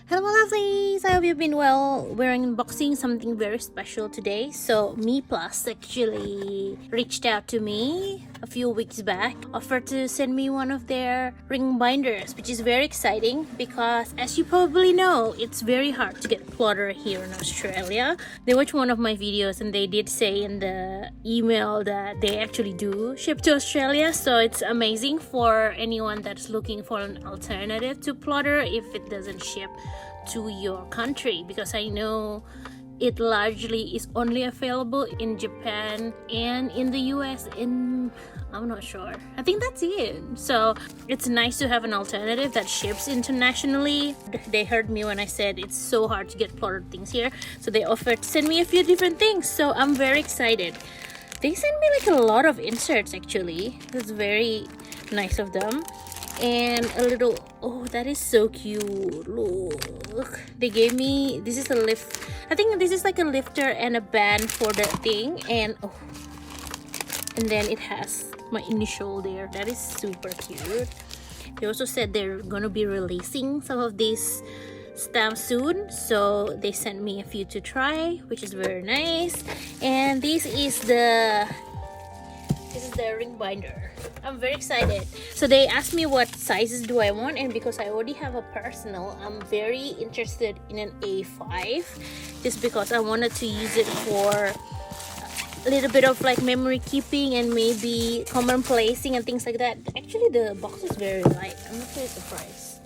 Hello lovelies! I hope you've been well. We're unboxing something very special today. So Meeplus actually reached out to me a few weeks back, offered to send me one of their ring binders, which is very exciting because as you probably know, it's very hard to get plotter here in Australia. They watched one of my videos and they did say in the email that they actually do ship to Australia, so it's amazing for anyone that's looking for an alternative to plotter if it doesn't ship to your country, because I know it largely is only available in Japan and in the US, and I'm not sure. I think that's it. So it's nice to have an alternative that ships internationally. They heard me when I said it's so hard to get plotted things here, so they offered to send me a few different things, so I'm very excited. They sent me like a lot of inserts actually. It's very nice of them. And a little, oh, that is so cute. Look, they gave me, this is a lift. I think this is like a lifter and a band for the thing, and oh, and then it has my initial there. That is super cute. They also said they're gonna be releasing some of these stamps soon, so they sent me a few to try, which is very nice. And this is the ring binder. I'm very excited. So they asked me what sizes do I want, and because I already have a personal, I'm very interested in an A5, just because I wanted to use it for a little bit of like memory keeping and maybe common placing and things like that. Actually the box is very light. I'm not really surprised,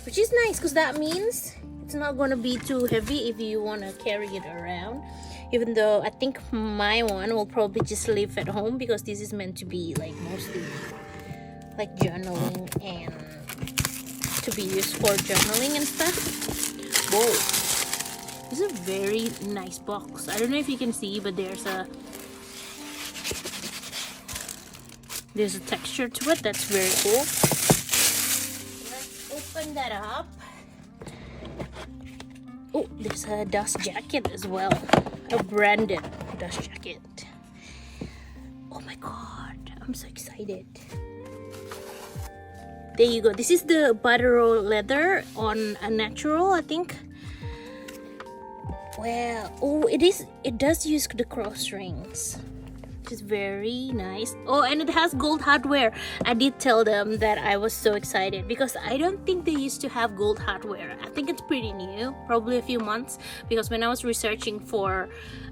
which is nice because that means it's not going to be too heavy if you want to carry it around. Even though I think my one will probably just live at home, because this is meant to be like mostly like journaling and to be used for journaling and stuff. Whoa, this is a very nice box. I don't know if you can see, but there's a texture to it that's very cool. Let's open that up. Oh, there's a dust jacket as well. A branded dust jacket. Oh my god, I'm so excited. There you go. This is the buttero leather on a natural, I think. Well, oh, it does use the cross rings, which is very nice. Oh, and it has gold hardware. I did tell them that I was so excited because I don't think they used to have gold hardware. I think it's pretty new, probably a few months, because when I was researching for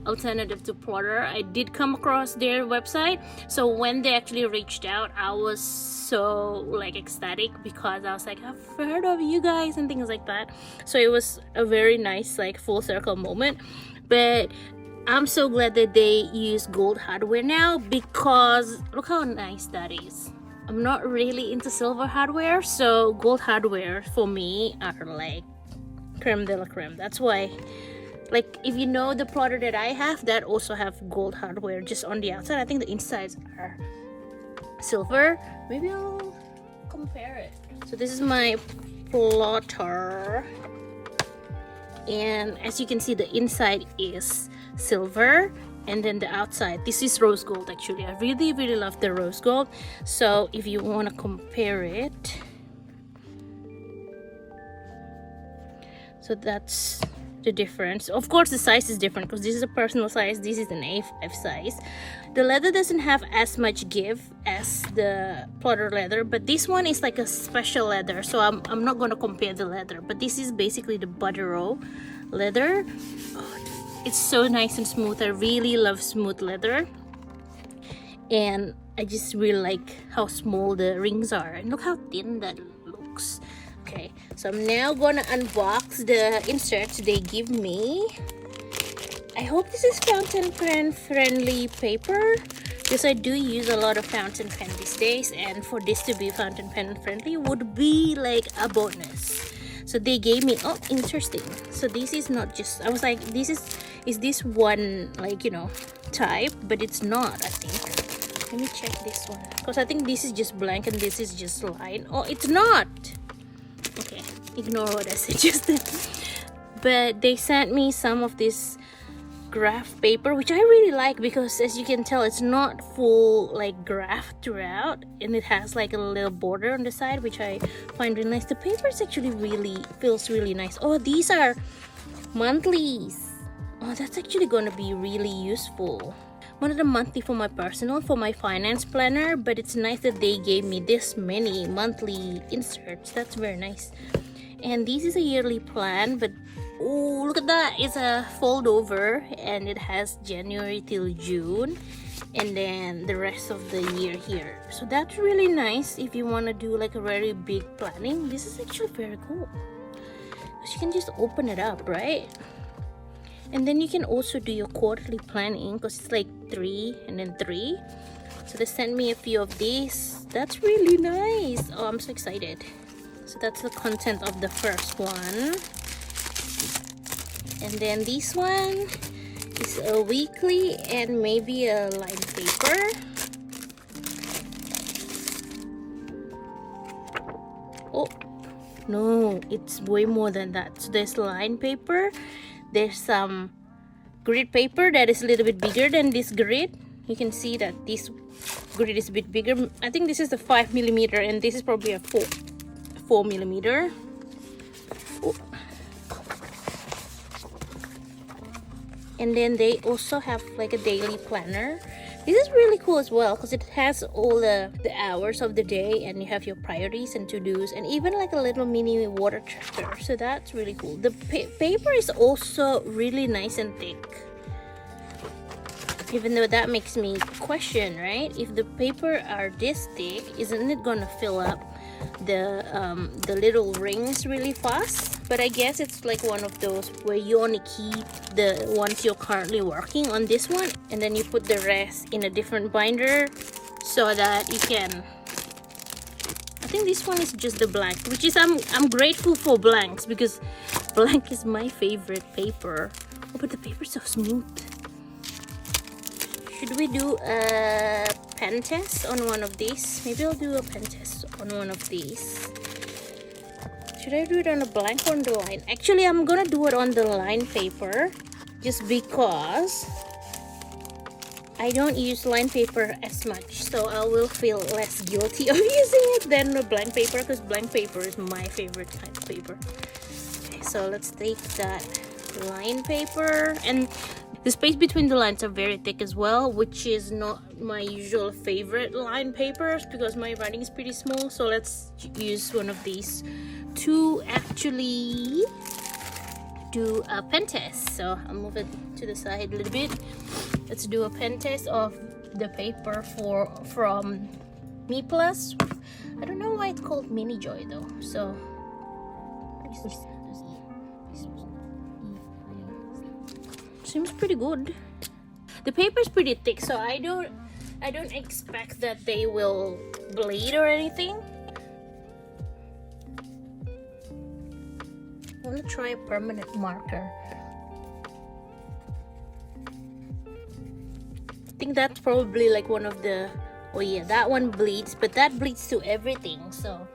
alternative to plotter, I did come across their website. So when they actually reached out, I was so like ecstatic because I was like, I've heard of you guys and things like that. So it was a very nice like full circle moment. But I'm so glad that they use gold hardware now, because look how nice that is. I'm not really into silver hardware, so gold hardware for me are like creme de la creme. That's why, like, if you know the plotter that I have, that also have gold hardware just on the outside. I think the insides are silver. Maybe I'll compare it. So this is my plotter, and as you can see, the inside is silver, and then the outside, this is rose gold. Actually, I really love the rose gold. So if you want to compare it, so that's the difference. Of course the size is different because this is a personal size, this is an A5 size. The leather doesn't have as much give as the plotter leather, but this one is like a special leather, so I'm not going to compare the leather. But this is basically the buttero leather. Oh, it's so nice and smooth. I really love smooth leather, and I just really like how small the rings are, and look how thin that looks. Okay, so I'm now gonna unbox the inserts they give me. I hope this is fountain pen friendly paper, because I do use a lot of fountain pen these days, and for this to be fountain pen friendly would be like a bonus. So they gave me, oh, interesting. So this is not just, I was like, is this one like, you know, type? But it's not, I think. Let me check this one, because I think this is just blank and this is just line. Oh, it's not. Okay, ignore what I said just then. But they sent me some of this graph paper, which I really like because as you can tell, it's not full like graph throughout, and it has like a little border on the side, which I find really nice. The paper is actually really feels really nice. Oh, these are monthlies. Oh, that's actually gonna be really useful. One of the monthly for my personal, for my finance planner, but it's nice that they gave me this many monthly inserts. That's very nice. And this is a yearly plan, but oh, look at that, it's a fold over, and it has January till June, and then the rest of the year here. So that's really nice if you want to do like a very big planning. This is actually very cool because you can just open it up, right? And then you can also do your quarterly planning because it's like 3 and then 3. So they sent me a few of these. That's really nice. Oh, I'm so excited. So that's the content of the first one. And then this one is a weekly and maybe a lined paper. Oh no, it's way more than that. So there's lined paper, there's some grid paper that is a little bit bigger than this grid. You can see that this grid is a bit bigger. I think this is the 5mm and this is probably a 4mm. Oh. And then they also have like a daily planner. This is really cool as well because it has all the hours of the day, and you have your priorities and to-dos, and even like a little mini water tracker. So that's really cool. The paper is also really nice and thick, even though that makes me question, right? If the paper are this thick, isn't it gonna fill up the little rings really fast? But I guess it's like one of those where you only keep the ones you're currently working on this one, and then you put the rest in a different binder so that you can. I think this one is just the blank, which is I'm grateful for blanks because blank is my favorite paper. Oh, but the paper's so smooth. Should we do a pen test on one of these? Maybe I'll do a pen test on one of these. Should I do it on a blank or on the line? Actually, I'm gonna do it on the line paper just because I don't use line paper as much, so I will feel less guilty of using it than the blank paper, because blank paper is my favorite kind of paper. Okay, so let's take that line paper, and the space between the lines are very thick as well, which is not my usual favorite line papers because my writing is pretty small. So let's use one of these to actually do a pen test. So I'll move it to the side a little bit. Let's do a pen test of the paper from Meeplus. I don't know why it's called Mini Joy though. So seems pretty good. The paper is pretty thick, so I don't expect that they will bleed or anything. I want to try a permanent marker. I think that's probably like one of the, oh yeah, that one bleeds, but that bleeds to everything, so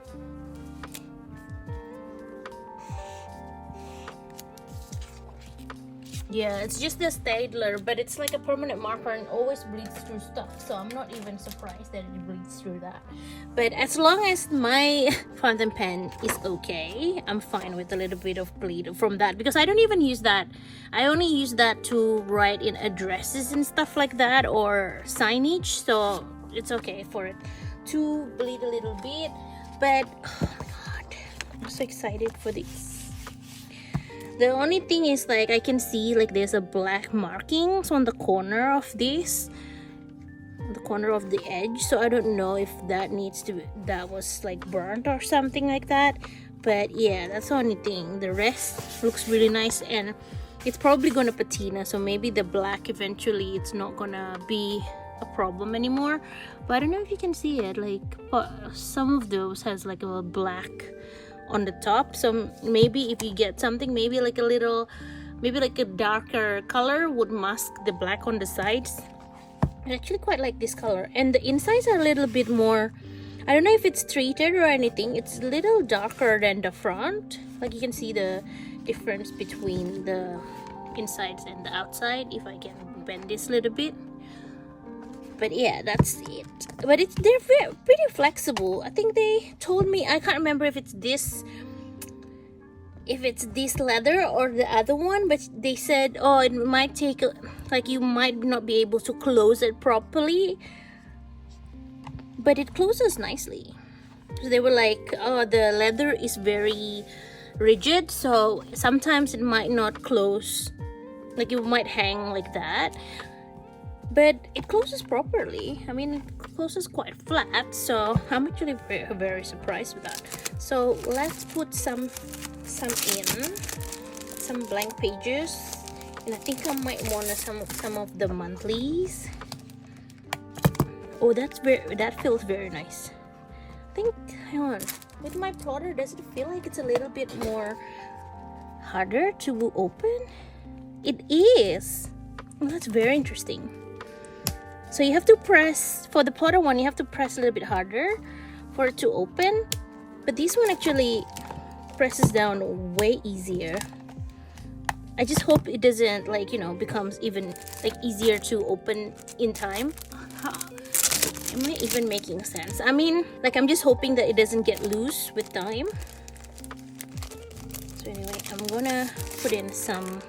yeah, it's just the Stadler, but it's like a permanent marker and always bleeds through stuff, so I'm not even surprised that it bleeds through that. But as long as my fountain pen is okay, I'm fine with a little bit of bleed from that, because I don't even use that. I only use that to write in addresses and stuff like that, or signage, so it's okay for it to bleed a little bit. But oh my god, I'm so excited for this. The only thing is, like, I can see like there's a black markings on the corner of this, on the corner of the edge, so I don't know if that needs to be, that was like burnt or something like that. But yeah, that's the only thing. The rest looks really nice, and it's probably gonna patina, so maybe the black eventually it's not gonna be a problem anymore. But I don't know if you can see it, like some of those has like a black on the top, so maybe if you get something, maybe like a little, maybe like a darker color would mask the black on the sides. I actually quite like this color, and the insides are a little bit more, I don't know if it's treated or anything, it's a little darker than the front. Like you can see the difference between the insides and the outside if I can bend this a little bit. But yeah, that's it. But they're pretty flexible. I think they told me, I can't remember if it's this leather or the other one, but they said, oh, it might take like you might not be able to close it properly, but it closes nicely. So they were like, oh, the leather is very rigid, so sometimes it might not close, like it might hang like that, but it closes properly. I mean, it closes quite flat, so I'm actually very, very surprised with that. So let's put some blank pages, and I think I might want some of the monthlies. Oh, that feels very nice. I think, hang on, with my plotter, does it feel like it's a little bit more harder to open? It is. Well, that's very interesting. So you have to press, for the plotter one, you have to press a little bit harder for it to open, but this one actually presses down way easier. I just hope it doesn't, like, you know, becomes even like easier to open in time. Am I even making sense? I mean, like, I'm just hoping that it doesn't get loose with time. So anyway, I'm gonna put in some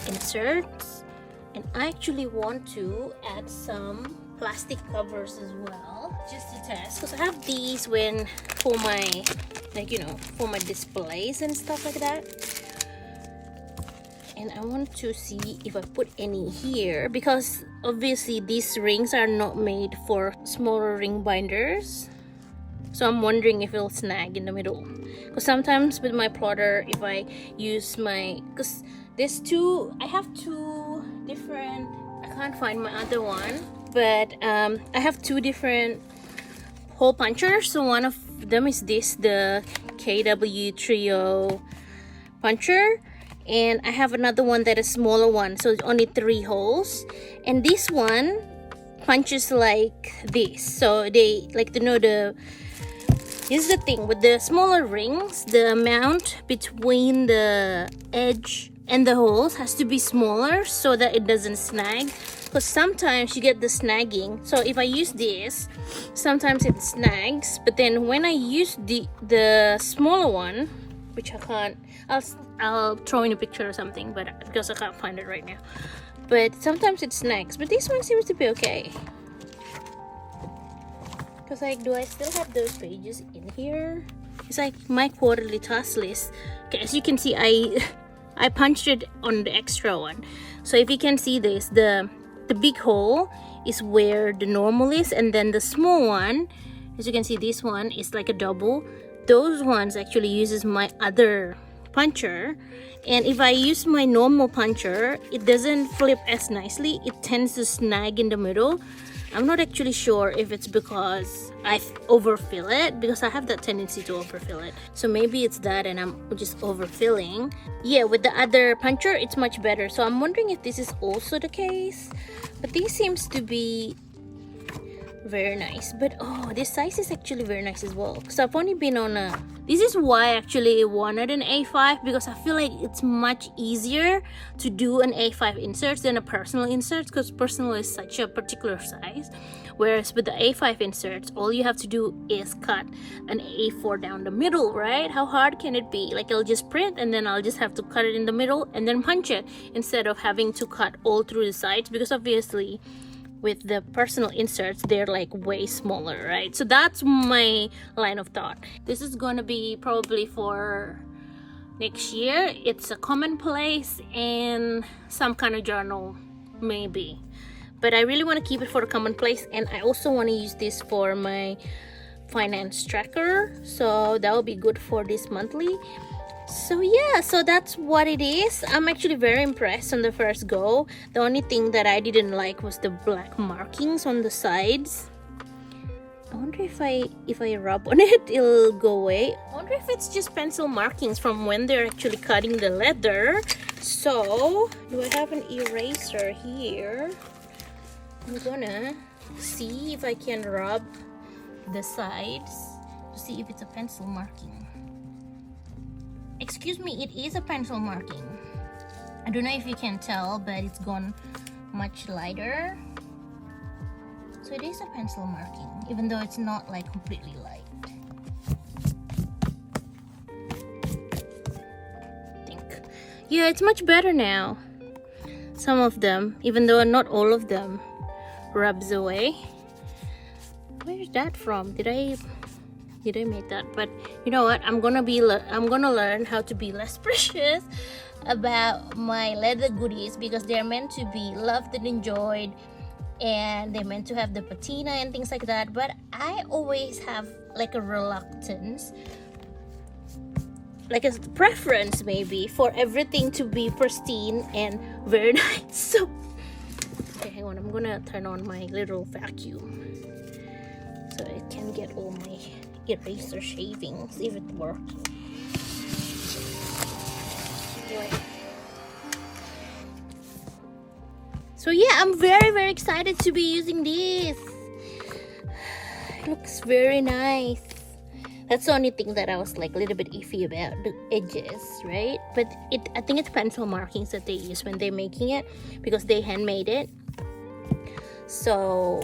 inserts, and I actually want to add some plastic covers as well, just to test, because I have these for my, like, you know, for my displays and stuff like that. And I want to see if I put any here, because obviously these rings are not made for smaller ring binders, so I'm wondering if it'll snag in the middle. Because sometimes with my plotter, if I use because I have two different, I can't find my other one, but I have two different hole punchers. So one of them is the KW Trio puncher, and I have another one that is smaller one, so it's only 3 holes, and this one punches like this. So they, like, to know here's the thing with the smaller rings, the amount between the edge and the holes has to be smaller so that it doesn't snag, because sometimes you get the snagging. So if I use this, sometimes it snags, but then when I use the smaller one, which I can't, I'll throw in a picture or something, but because I can't find it right now, but sometimes it snags. But this one seems to be okay, because, like, do I still have those pages in here? It's like my quarterly task list. Okay, as you can see, I punched it on the extra one. So if you can see this, the big hole is where the normal is, and then the small one, as you can see, this one is like a double. Those ones actually uses my other puncher, and if I use my normal puncher, it doesn't flip as nicely. It tends to snag in the middle. I'm not actually sure if it's because I overfill it, because I have that tendency to overfill it. So maybe it's that and I'm just overfilling. Yeah, with the other puncher, it's much better. So I'm wondering if this is also the case. But this seems to be very nice. But oh, this size is actually very nice as well, because I've only been on this is why I actually wanted an A5, because I feel like it's much easier to do an A5 insert than a personal insert, because personal is such a particular size, whereas with the A5 inserts, all you have to do is cut an A4 down the middle, right? How hard can it be? Like, I'll just print and then I'll just have to cut it in the middle and then punch it, instead of having to cut all through the sides, because obviously with the personal inserts, they're like way smaller, right? So that's my line of thought. This is going to be probably for next year. It's a commonplace and some kind of journal, maybe. But I really want to keep it for the commonplace, and I also want to use this for my finance tracker. So that will be good for this monthly. So yeah, so that's what it is. I'm actually very impressed on the first go. The only thing that I didn't like was the black markings on the sides. I wonder if I rub on it, it'll go away. I wonder if it's just pencil markings from when they're actually cutting the leather. So, do I have an eraser here? I'm gonna see if I can rub the sides to see if it's a pencil marking. Excuse me, it is a pencil marking. I don't know if you can tell, but it's gone much lighter. So it is a pencil marking, even though it's not like completely light. I think. Yeah, it's much better now. Some of them, even though not all of them, rubs away. Where's that from? Did I make that? But you know what? I'm gonna learn how to be less precious about my leather goodies, because they're meant to be loved and enjoyed, and they're meant to have the patina and things like that. But I always have like a reluctance, like a preference maybe, for everything to be pristine and very nice. So okay, hang on, I'm gonna turn on my little vacuum so it can get all my eraser shavings if it works. Anyway. So yeah, I'm very excited to be using this. It looks very nice. That's the only thing that I was like a little bit iffy about, the edges, right? But I think it's pencil markings that they use when they're making it, because they handmade it. So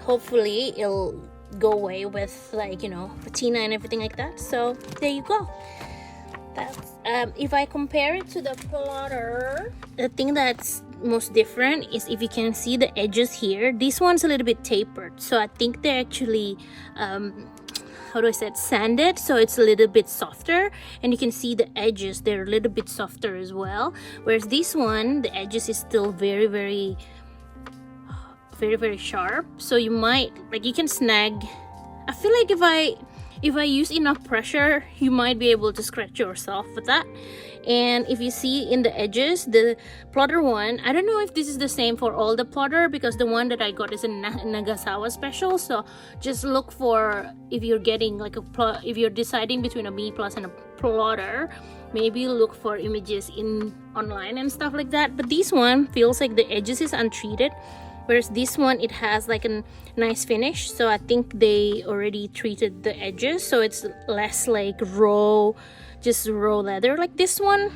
hopefully it'll go away with, like, you know, patina and everything like that. So there you go. That's if I compare it to the plotter, the thing that's most different is, if you can see the edges here, this one's a little bit tapered. So I think they're actually how do I say it, sanded, so it's a little bit softer, and you can see the edges, they're a little bit softer as well. Whereas this one, the edges is still very sharp, so you might, like, you can snag. I feel like if I use enough pressure, you might be able to scratch yourself with that. And if you see in the edges, the plotter one, I don't know if this is the same for all the plotter, because the one that I got is a Nagasawa special. So just look for, if you're getting like if you're deciding between a Meeplus and a plotter, maybe look for images online and stuff like that. But this one feels like the edges is untreated, whereas this one, it has like a nice finish. So I think they already treated the edges, so it's less like just raw leather. Like this one,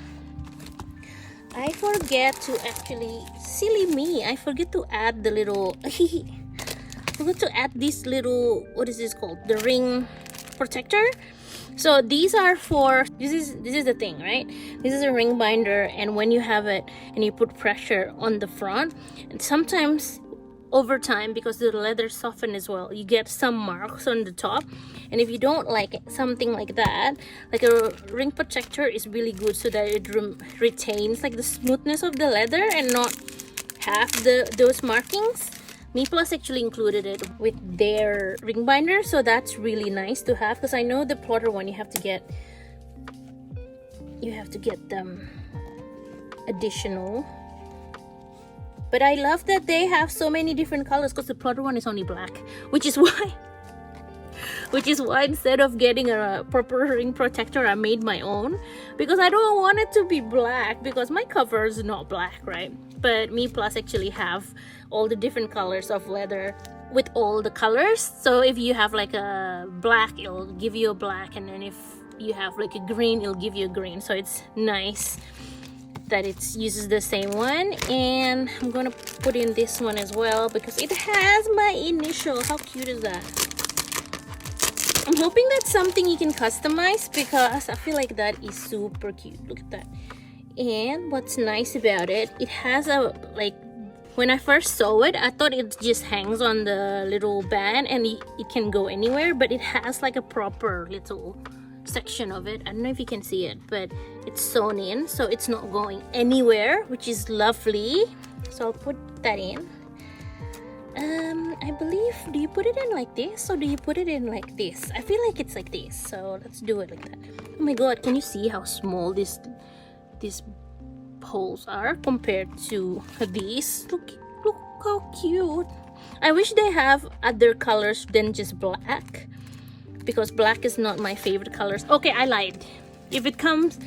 I forget to actually, silly me, I forget to add the little forgot to add this little, what is this called, the ring protector. So these are for, this is the thing, right? This is a ring binder, and when you have it and you put pressure on the front, and sometimes over time, because the leather soften as well, you get some marks on the top. And if you don't like something like that, like a ring protector is really good, so that it retains like the smoothness of the leather and not have those markings. Meeplus actually included it with their ring binder, so that's really nice to have, because I know the plotter one you have to get them additional. But I love that they have so many different colors, because the plotter one is only black, which is why instead of getting a proper ring protector, I made my own, because I don't want it to be black, because my cover is not black, right? But Meeplus actually have all the different colors of leather with all the colors. So if you have like a black, it'll give you a black, and then if you have like a green, it'll give you a green. So it's nice that it uses the same one. And I'm gonna put in this one as well, because it has my initial. How cute is that? I'm hoping that's something you can customize, because I feel like that is super cute. Look at that. And what's nice about it, it has a, like, when I first saw it, I thought it just hangs on the little band and it can go anywhere, but it has like a proper little section of it. I don't know if you can see it, but it's sewn in, so it's not going anywhere, which is lovely. So I'll put that in. I believe, do you put it in like this, or do you put it in like this? I feel like it's like this, so let's do it like that. Oh my god, can you see how small these holes are compared to these? Look how cute. I wish they have other colors than just black, because black is not my favorite colors. Okay, I lied. If it comes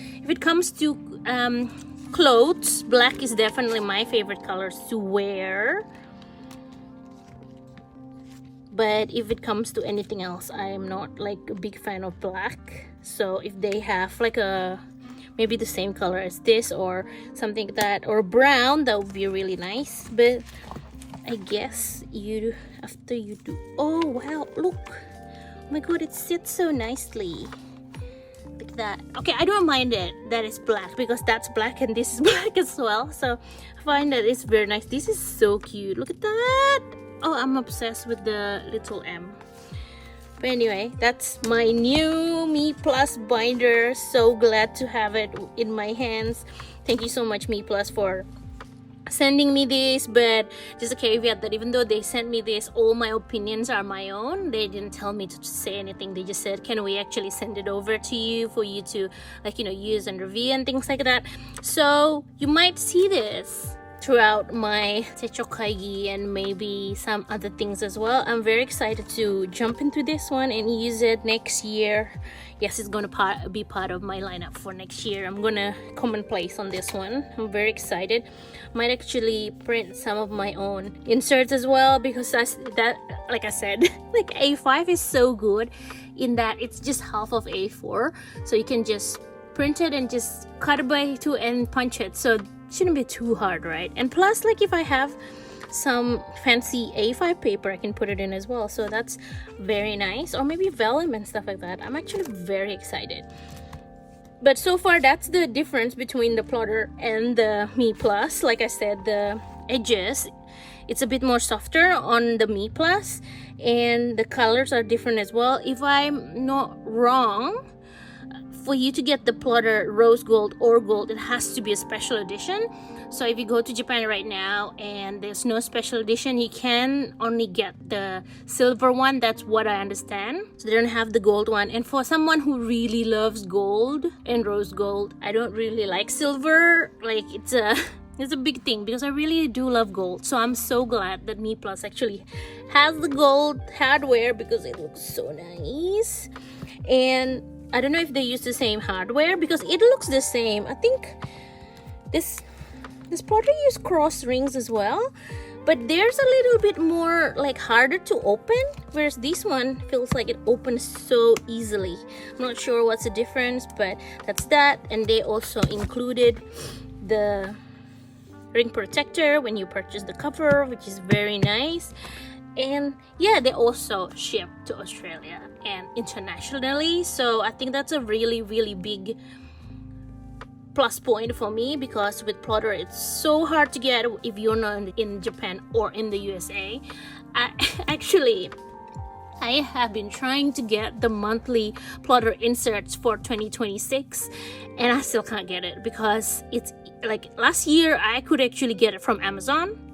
to clothes, black is definitely my favorite colors to wear. But if it comes to anything else, I am not like a big fan of black. So if they have like a maybe the same color as this or something like that, or brown. That would be really nice. But I guess after you do, oh wow, look, oh my god, it sits so nicely like that. Okay, I don't mind it that it's black, because that's black and this is black as well, so I find that it's very nice. This is so cute, look at that. Oh, I'm obsessed with the little M. But anyway, that's my new Meeplus binder. So glad to have it in my hands. Thank you so much, Meeplus, for sending me this. But just a caveat that even though they sent me this, all my opinions are my own. They didn't tell me to say anything. They just said, can we actually send it over to you for you to, like, you know, use and review and things like that. So you might see this throughout my techokaigi and maybe some other things as well. I'm very excited to jump into this one and use it next year. Yes, it's gonna be part of my lineup for next year. I'm gonna come and place on this one. I'm very excited. Might actually print some of my own inserts as well, because that like I said, like A5 is so good in that it's just half of A4, so you can just print it and just cut it by 2 and punch it. So shouldn't be too hard, right? And plus, like, if I have some fancy A5 paper, I can put it in as well, so that's very nice. Or maybe vellum and stuff like that. I'm actually very excited. But so far, that's the difference between the plotter and the Meeplus. Like I said, the edges, it's a bit more softer on the Meeplus, and the colors are different as well. If I'm not wrong, for you to get the plotter rose gold or gold, it has to be a special edition. So if you go to Japan right now and there's no special edition, you can only get the silver one. That's what I understand. So they don't have the gold one. And for someone who really loves gold and rose gold, I don't really like silver. Like, it's a big thing, because I really do love gold. So I'm so glad that Meeplus actually has the gold hardware, because it looks so nice. And I don't know if they use the same hardware, because it looks the same. I think this plotter use cross rings as well, but there's a little bit more like harder to open, whereas this one feels like it opens so easily. I'm not sure what's the difference, but that's that. And they also included the ring protector when you purchase the cover, which is very nice. And yeah, they also ship to Australia and internationally, so I think that's a really big plus point for me, because with plotter it's so hard to get if you're not in Japan or in the USA. I have been trying to get the monthly plotter inserts for 2026, and I still can't get it, because it's like last year I could actually get it from Amazon.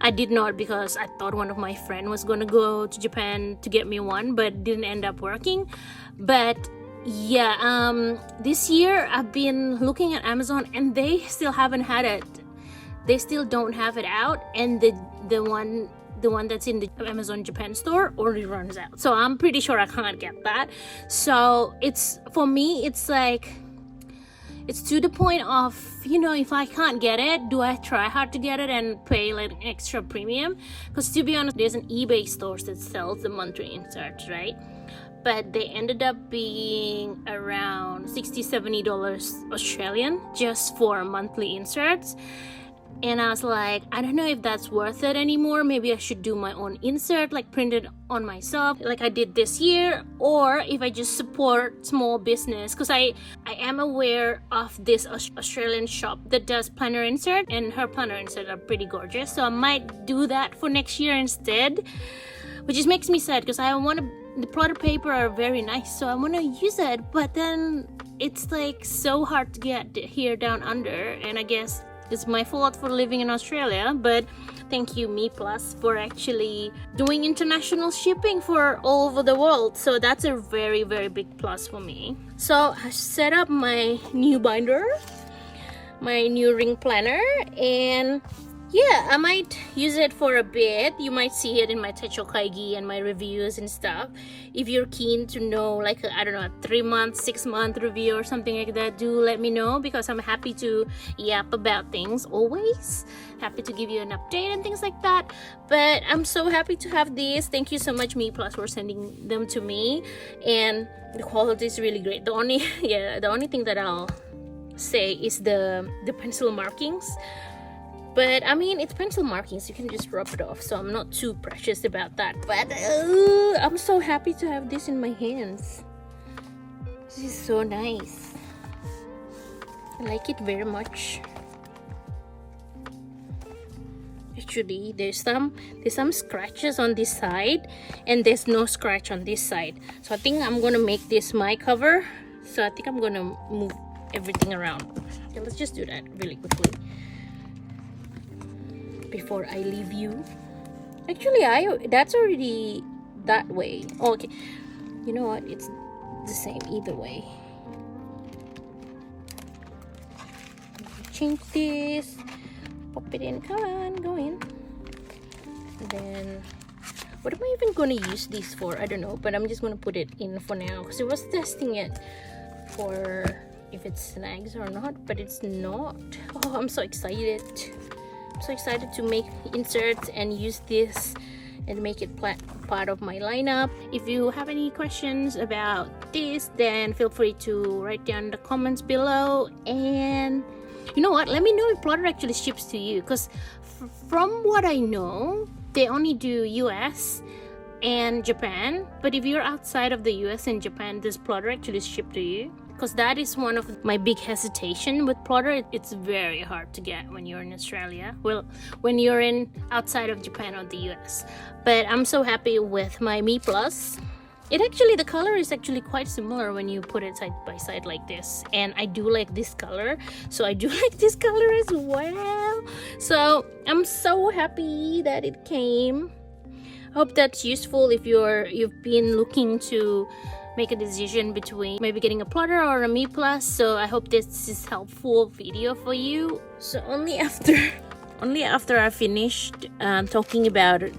I did not, because I thought one of my friends was gonna go to Japan to get me one, but didn't end up working. But yeah, this year I've been looking at Amazon and they still haven't had it. They still don't have it out, and the one that's in the Amazon Japan store already runs out. So I'm pretty sure I can't get that. So it's, for me, it's like, it's to the point of, you know, if I can't get it, do I try hard to get it and pay like an extra premium? Because to be honest, there's an eBay store that sells the monthly inserts, right? But they ended up being around $60-70 Australian just for monthly inserts. And I was like, I don't know if that's worth it anymore. Maybe I should do my own insert, like print it on myself like I did this year, or if I just support small business, because I am aware of this Australian shop that does planner insert, and her planner insert are pretty gorgeous. So I might do that for next year instead, which just makes me sad, because the plotter paper are very nice, so I want to use it, but then it's like so hard to get here down under, and I guess it's my fault for living in Australia. But thank you, Meeplus, for actually doing international shipping for all over the world. So that's a very big plus for me. So I set up my new binder, my new ring planner, and yeah, I might use it for a bit. You might see it in my techokaigi and my reviews and stuff. If you're keen to know, like, I don't know, a 3-month, 6-month review or something like that, do let me know, because I'm happy to yap about things always. Happy to give you an update and things like that. But I'm so happy to have these. Thank you so much, Meeplus, for sending them to me. And the quality is really great. The only thing that I'll say is the pencil markings. But I mean, it's pencil markings, you can just rub it off, so I'm not too precious about that. But I'm so happy to have this in my hands. This is so nice. I like it very much. Actually, there's some scratches on this side, and there's no scratch on this side. So I think I'm gonna make this my cover. So I think I'm gonna move everything around. Okay, let's just do that really quickly before I leave you. Actually, that's already that way. Oh, okay, you know what? It's the same either way. Change this. Pop it in. Come on, go in. And then, what am I even going to use this for? I don't know, but I'm just going to put it in for now because I was testing it for if it snags or not, but it's not. Oh, I'm so excited. I'm so excited to make inserts and use this and make it part of my lineup. If you have any questions about this, then feel free to write down in the comments below. And you know what, let me know if Plotter actually ships to you, because from what I know, they only do US and Japan. But if you're outside of the US and Japan, does Plotter actually ship to you? Because that is one of my big hesitation with Plotter. It's very hard to get when you're in Australia. Well, when you're in outside of Japan or the US. But I'm so happy with my Meeplus. It actually, the color is actually quite similar when you put it side by side like this. And I do like this color. So I do like this color as well. So I'm so happy that it came. I hope that's useful if you've been looking to make a decision between maybe getting a Plotter or a Meeplus. So I hope this is helpful video for you. So only after I finished talking about it,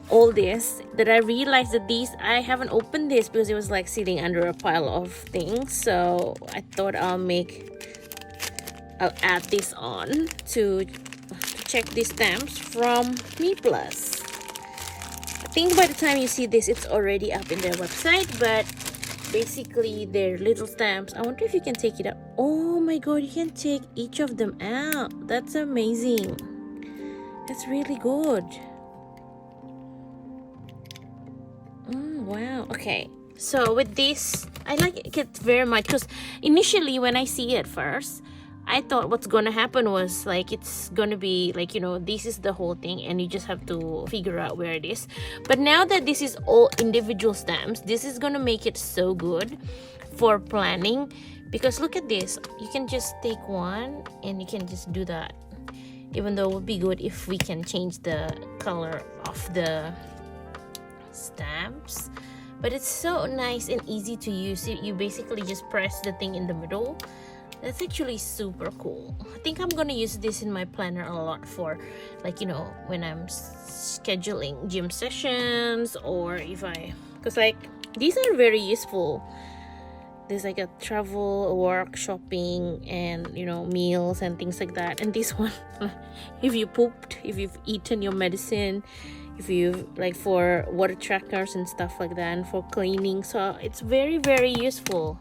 all this, that I realized that I haven't opened this because it was like sitting under a pile of things. So I thought I'll add this on to check these stamps from Meeplus. I think by the time you see this, it's already up in their website, but basically they're little stamps. I wonder if you can take it out. Oh my god, you can take each of them out. That's amazing. That's really good. Wow. Okay, so with this, I like it very much because initially when I see it first, I thought what's gonna happen was like it's gonna be like, you know, this is the whole thing and you just have to figure out where it is. But now that this is all individual stamps, this is gonna make it so good for planning, because look at this, you can just take one and you can just do that. Even though it would be good if we can change the color of the stamps, but it's so nice and easy to use. You basically just press the thing in the middle. That's actually super cool. I think I'm gonna use this in my planner a lot for, like, you know, when I'm scheduling gym sessions, or if because like these are very useful. There's like a travel, work, shopping, and you know, meals and things like that. And this one, if you pooped, if you've eaten your medicine, if you like for water trackers and stuff like that, and for cleaning. So it's very, very useful.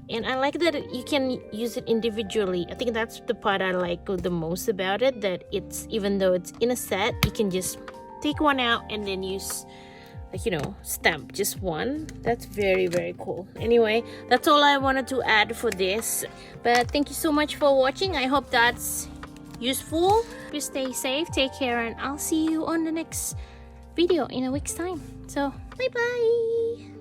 And I like that you can use it individually. I think that's the part I like the most about it, that it's, even though it's in a set, you can just take one out and then use, like, you know, stamp just one. That's very, very cool. Anyway, that's all I wanted to add for this. But thank you so much for watching. I hope that's useful. You stay safe, take care, and I'll see you on the next video in a week's time. So bye bye.